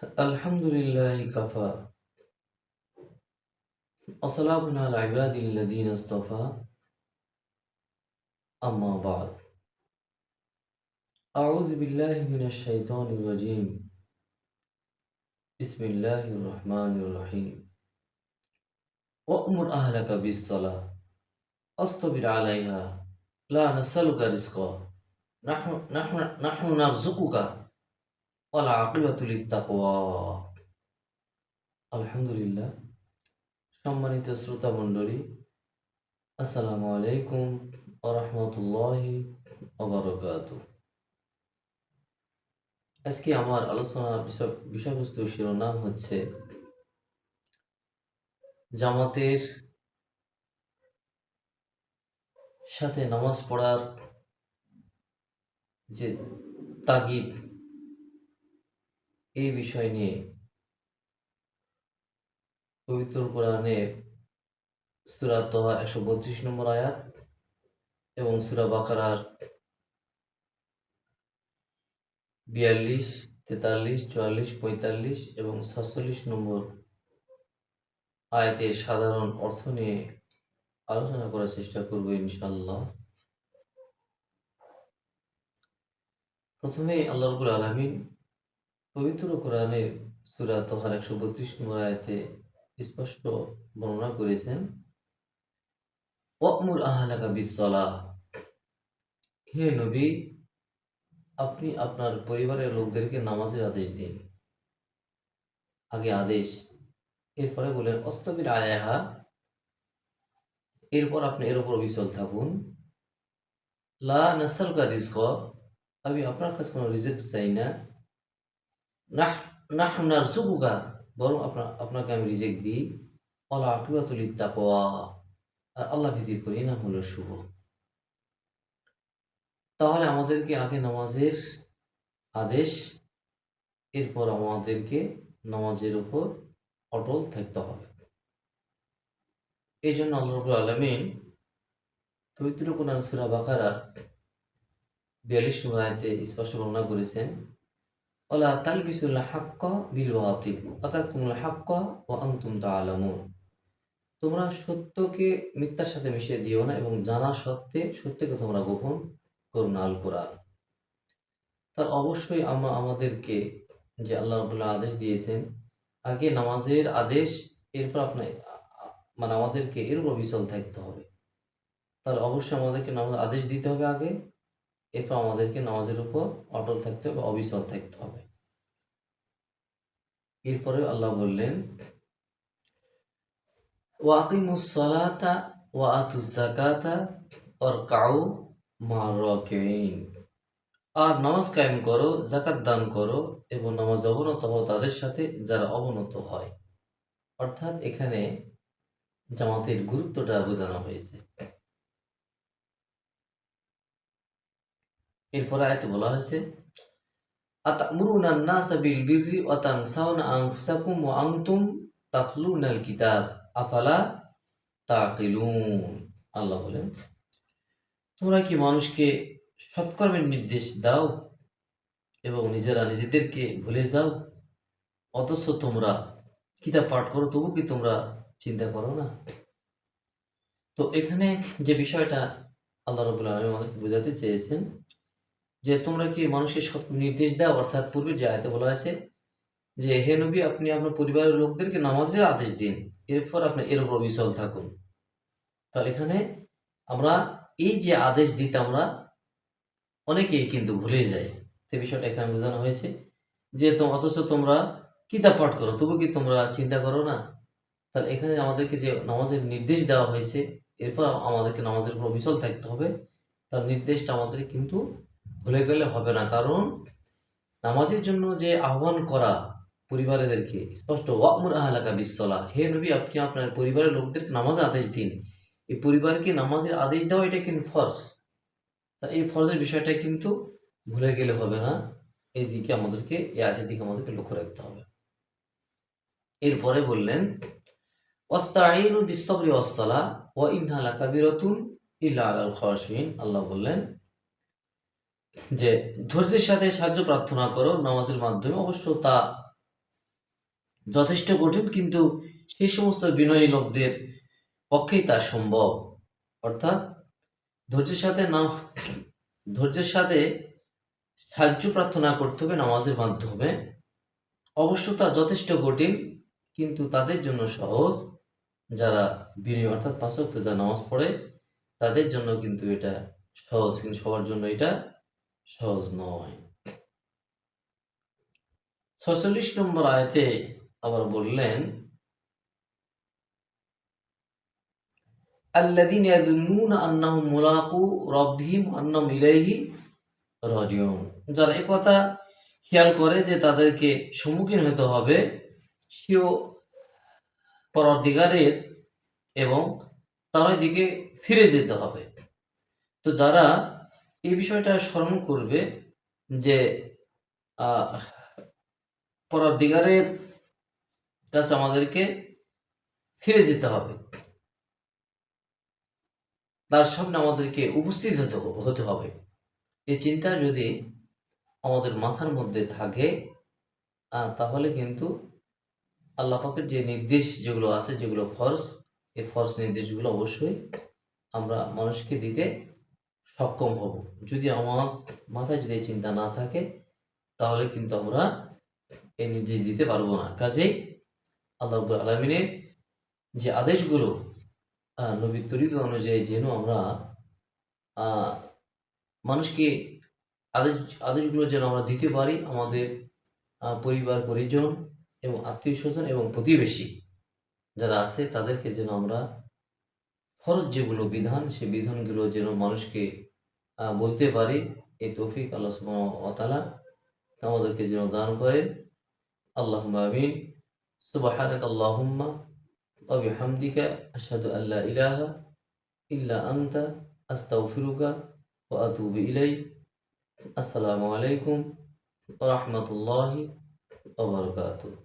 الحمد لله كفى وسلام على عباد الذين اصطفى أما بعد أعوذ بالله من الشيطان الرجيم بسم الله الرحمن الرحيم وأمر أهلك بالصلاة أصطبر عليها لا نسألك رزقا نحن نرزقك والعاقبة للتقوى الحمد لله সম্মানিত শ্রোতা মণ্ডলী আসসালামু আলাইকুম ওয়া রাহমাতুল্লাহি ওয়া বারাকাতুহু। আজকে আমার আলোচনার বিষয়বস্তু শিরোনাম হচ্ছে জামাতের সাথে নামাজ পড়ার যে তাগিদ, এই বিষয় নিয়ে পবিত্র কোরআনের সূরা তাহা 132 নম্বর আয়াত এবং সূরা বাকারার 42, 43, 44, 45 এবং 46 নম্বর আয়াতের সাধারণ অর্থ নিয়ে আলোচনা করার চেষ্টা করব ইনশাআল্লাহ। প্রথমে আল্লাহ রাব্বুল আলামিন পবিত্র কোরআনের সূরা তাহার 132 নম্বর আয়াতে স্পষ্ট বর্ণনা করেছেন, ওয়া'মুর আহলাকা বিস-সালাহ, হে নবী আপনি আপনার পরিবারের লোকদেরকে নামাজের আদেশ দিন। আগে আদেশ, এরপরে বলেন অস্তাবির আলাইহা, এরপর আপনি এর উপর অবিচল থাকুন। লা নাসআলুকা রিজকা, আমি আপনার কাছে কোনো রিজিক চাই না। নাহনু নারযুকুকা, বরং আপনাকে আমি রিজিক দিই। ওয়াল আকিবাতু লিত-তাকওয়া, আর আল্লাহ ভীতির পরিণাম হলো শুভ। তাহলে আমাদেরকে আগে নামাজের আদেশ, এরপর আমাদেরকে নামাজের উপর অটল থাকতে হবে। এই জন্য আল্লাহ রাব্বুল আলামিন পবিত্র কোরআন সূরা বাকারার 42 নম্বর আয়াতে স্পষ্ট বর্ণনা করেছেন, ওয়ালা তালবিসুল হাক্কা বিল বাতিল ওয়া তাকতুমুল হাক্কা ওয়া আনতুম তা'লামুন, তোমরা সত্যকে মিথ্যার সাথে মিশিয়ে দিও না এবং জানা সত্ত্বে সত্যকে তোমরা গোপন করো না। আল কোরআন। তার অবশ্যই আমাদেরকে যে আল্লাহ রাব্বুল আদেশ দিয়েছেন, আগে নামাজের আদেশ, এরপর আপনার মানে আমাদেরকে এর উপর অবিচল থাকতে হবে। তাহলে অবশ্যই আমাদেরকে নামাজের আদেশ দিতে হবে আগে, এরপর আমাদেরকে নামাজের উপর অটল থাকতে হবে, অবিচল থাকতে হবে। এরপরে আল্লাহ বললেন, ওয়াকিমুস সালাতা ওয়া আতুজ যাকাতা ওয়ারকাউ মা'র রাকিঈন, আর নামাজ কায়েম করো, যাকাত দান করো এবং নামাজে অবনত হও তাদের সাথে যারা অবনত হয়। অর্থাৎ এখানে জামাতের গুরুত্বটা বোঝানো হয়েছে। এরপরে আয়াতে বলা হয়েছে, আতা'মুরুনা আন-নাসা বিল বিররি ওয়া তানসাউনা আনফুসাকুম ওয়া আনতুম তাতলুনাল কিতাব আফালা তাকিলুন। আল্লাহ বলেন, তোমরা কি মানুষকে সৎকর্মের নির্দেশ দাও এবং নিজেরা নিজেদেরকে ভুলে যাও, অথচ তোমরা কিতাব পাঠ করো, তবু কি তোমরা চিন্তা করো না? তো এখানে যে বিষয়টা আল্লাহ রাব্বুল আলামিন আমাদেরকে বোঝাতে চেয়েছেন, যে তোমরা কি মানুষকে সৎ নির্দেশ দাও, অর্থাৎ পূর্বে যে আয়াতে বলা হয়েছে যে হে নবী আপনি আপনার পরিবারের লোকদেরকে নামাজের আদেশ দিন, এরপর আপনি এর উপর অবিচল থাকুন। তাহলে এখানে আমরা এই যে আদেশ দিতে আমরা অনেকেই কিন্তু ভুলে যাই, সে বিষয়টা এখানে বোঝানো হয়েছে যে অথচ তোমরা কিতাব পাঠ করো, তবু কি তোমরা চিন্তা করো না? তাহলে এখানে আমাদেরকে যে নামাজের নির্দেশ দেওয়া হয়েছে, এরপর আমাদেরকে নামাজের উপর অবিচল থাকতে হবে। তার নির্দেশটা আমাদের কিন্তু ভুলে গেলে হবে না, কারণ নামাজের জন্য যে আহ্বান করা পরিবারেদেরকে স্পষ্ট, ওয়া'মুর আহলাকা বিস-সালাহ, হে নবী আপনি আপনার পরিবারের লোকদেরকে নামাজের আদেশ দিন। এই পরিবারকে নামাজের আদেশ দেওয়া এটা কিন্তু ফরজ। তা এই ফরজের বিষয়টা কিন্তু ভুলে গেলে হবে না, এই দিকে আমাদেরকে, এই আয়াতের দিকে আমাদেরকে লক্ষ্য রাখতে হবে। এরপরে বললেন, ওয়াস্তাঈনু বিস-সাবরি ওয়াস-সালাহ ওয়া ইন্নাহা লাকাবীরাতুন ইল্লা আলাল খাশিঈন। আল্লাহ বললেন যে ধৈর্যের সাথে সাহায্য প্রার্থনা করো নামাজের মাধ্যমে, অবশ্য তা যথেষ্ট কঠিন, কিন্তু সেই সমস্ত বিনয়ী লোকদের পক্ষেই তা সম্ভব। অর্থাৎ ধৈর্যের সাথে না ধৈর্যের সাথে সাহায্য প্রার্থনা করতে হবে নামাজের মাধ্যমে। অবশ্য তা যথেষ্ট কঠিন, কিন্তু তাদের জন্য সহজ যারা বিনয়ী, অর্থাৎ ৫ ওয়াক্ত যারা নামাজ পড়ে তাদের জন্য কিন্তু এটা সহজ, কিন্তু সবার জন্য এটা সহজ নয়। ৪৬ নম্বর আয়াতে আবার বললেন, আল্লাযীনা ইয়াযুন্নুনা আন্নাহুম মুলাকু রাব্বিহিম ওয়া আন্নাহুম ইলাইহি রাজিউন। যারা একথা খেয়াল করে যে তাদেরকে সম্মুখীন হতে হবে স্বীয় পরদিগারের এবং তার দিকে ফিরে যেতে হবে। তো যারা এই বিষয়টা স্মরণ করবে যে পরদিগারের কাছে আমাদেরকে ফিরে যেতে হবে, তার সামনে আমাদেরকে উপস্থিত হতে হবে, এই চিন্তা যদি আমাদের মাথার মধ্যে থাকে তাহলে কিন্তু আল্লাহ পাকের যে নির্দেশ যেগুলো আছে, যেগুলো ফরজ, এই ফরজ নির্দেশগুলো অবশ্যই আমরা মানুষকে দিতে সক্ষম হব। যদি আমার মাথায় যদি এই চিন্তা না থাকে তাহলে কিন্তু আমরা এই নির্দেশ দিতে পারবো না। কাজেই আল্লাহ রাব্বুল আলামিনের যে আদেশগুলো নবীর তরিকা অনুযায়ী যেন আমরা মানুষকে আদেশগুলো যেন আমরা দিতে পারি, আমাদের পরিবার পরিজন এবং আত্মীয় স্বজন এবং প্রতিবেশী যারা আছে তাদেরকে যেন আমরা ফরজ যেগুলো বিধান, সেই বিধানগুলো যেন মানুষকে বলতে পারি, এই তৌফিক আল্লাহ সুবহানাহু ওয়া তাআলা আমাদেরকে যেন দান করেন। আল্লাহুম্মা আমিন। সুবহানাকা আল্লাহুম্মা ওয়া বিহামদিকা আশহাদু আল্লা ইলাহা ইল্লা আনতা আস্তাগফিরুকা ওয়া আতুবু ইলাইক। আসসালামু আলাইকুম ওয়া রাহমাতুল্লাহি ওয়া বারাকাতুহু।